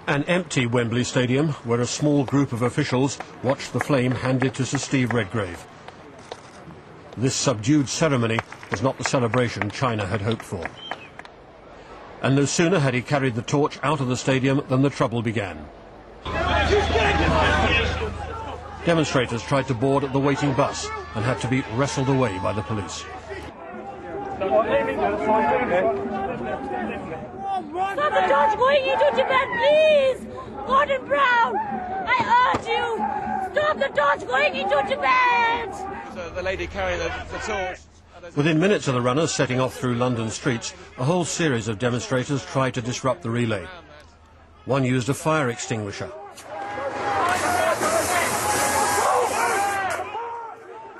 An empty Wembley Stadium where a small group of officials watched the flame handed to Sir Steve Redgrave. This subdued ceremony was not the celebration China had hoped for. And no sooner had he carried the torch out of the stadium than the trouble began. Demonstrators tried to board the waiting bus and had to be wrestled away by the police. Stop the torch going into Tibet, please! Gordon Brown, I urge you, stop the torch going into Tibet! So the lady carrying the torch. Within minutes of the runners setting off through London streets, a whole series of demonstrators tried to disrupt the relay. One used a fire extinguisher.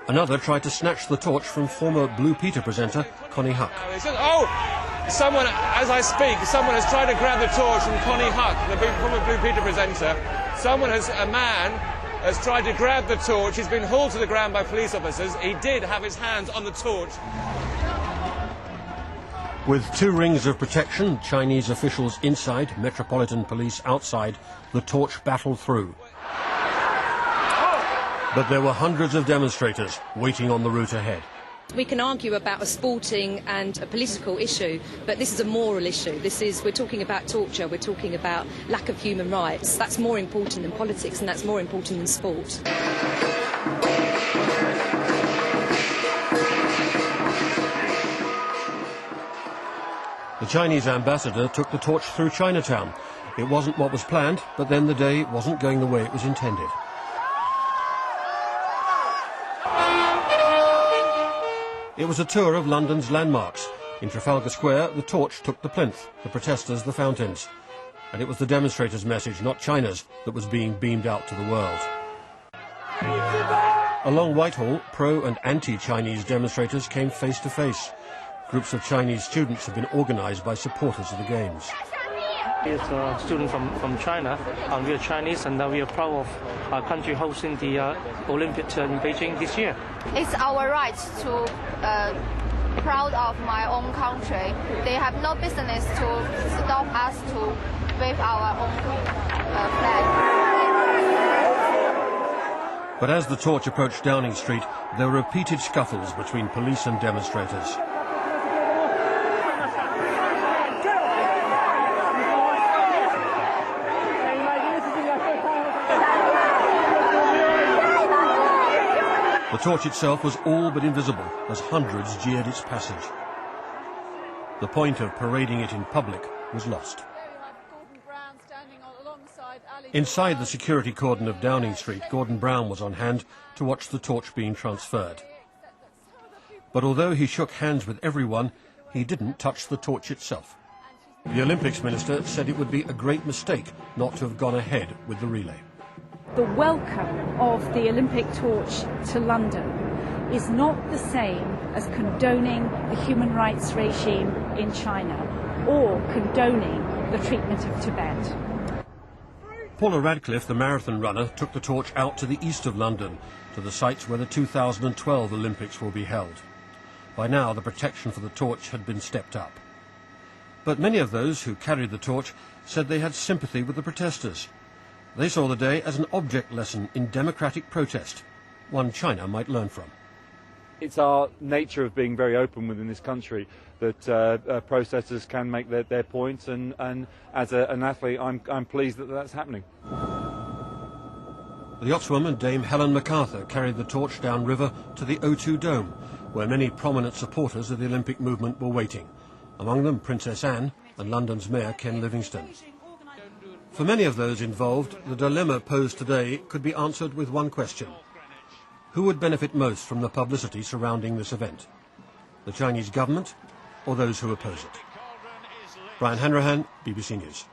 Another tried to snatch the torch from former Blue Peter presenter Connie Huck. Someone, as I speak, someone has tried to grab the torch from Connie Huck, the former Blue Peter presenter. A man has tried to grab the torch. He's been hauled to the ground by police officers. He did have his hands on the torch. With 2 rings of protection, Chinese officials inside, Metropolitan Police outside, the torch battled through. But there were hundreds of demonstrators waiting on the route ahead. We can argue about a sporting and a political issue, but this is a moral issue. We're talking about torture, we're talking about lack of human rights. That's more important than politics, and that's more important than sport. The Chinese ambassador took the torch through Chinatown. It wasn't what was planned, but then the day wasn't going the way it was intended. It was a tour of London's landmarks. In Trafalgar Square, the torch took the plinth, the protesters the fountains. And it was the demonstrators' message, not China's, that was being beamed out to the world. Along Whitehall, pro- and anti-Chinese demonstrators came face to face. Groups of Chinese students have been organised by supporters of the Games. It's a student from China, and we are Chinese, and we are proud of our country hosting the Olympics in Beijing this year. It's our right to proud of my own country. They have no business to stop us to wave our own flag. But as the torch approached Downing Street, there were repeated scuffles between police and demonstrators. The torch itself was all but invisible as hundreds jeered its passage. The point of parading it in public was lost. Inside the security cordon of Downing Street, Gordon Brown was on hand to watch the torch being transferred. But although he shook hands with everyone, he didn't touch the torch itself. The Olympics minister said it would be a great mistake not to have gone ahead with the relay. The welcome of the Olympic torch to London is not the same as condoning the human rights regime in China or condoning the treatment of Tibet. Paula Radcliffe, the marathon runner, took the torch out to the east of London, to the sites where the 2012 Olympics will be held. By now, the protection for the torch had been stepped up. But many of those who carried the torch said they had sympathy with the protesters. They saw the day as an object lesson in democratic protest, one China might learn from. It's our nature of being very open within this country that protesters can make their points, and as an athlete I'm pleased that that's happening. The Oxwoman, Dame Helen MacArthur, carried the torch downriver to the O2 Dome, where many prominent supporters of the Olympic movement were waiting, among them Princess Anne and London's Mayor Ken Livingstone. For many of those involved, the dilemma posed today could be answered with one question. Who would benefit most from the publicity surrounding this event? The Chinese government or those who oppose it? Brian Hanrahan, BBC News.